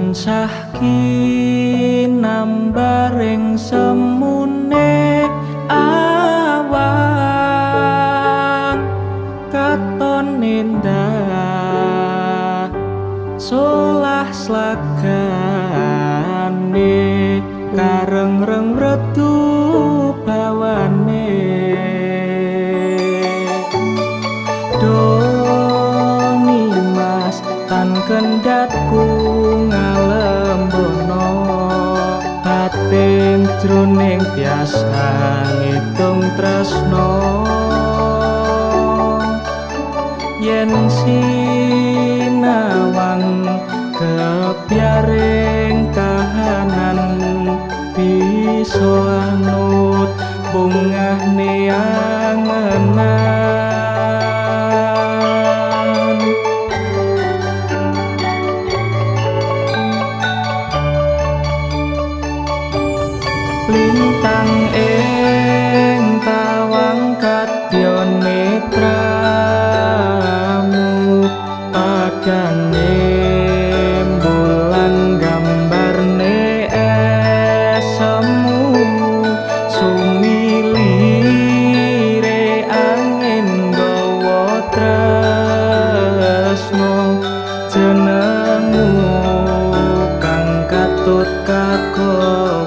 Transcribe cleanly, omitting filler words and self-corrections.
tansah kinambaring semune awan katon indah solah slagane kareng-reng redu bawane doni mas tan kendhatku ngalembono batin jroning biasa ngitung tresno yen sinawang kepyaring kahanan bisa anut bungah neangenan lintang ing tawang kadya netramu padane bulan gambarne esemu sumilire angin gawa tresno jenengmu kang katut kagon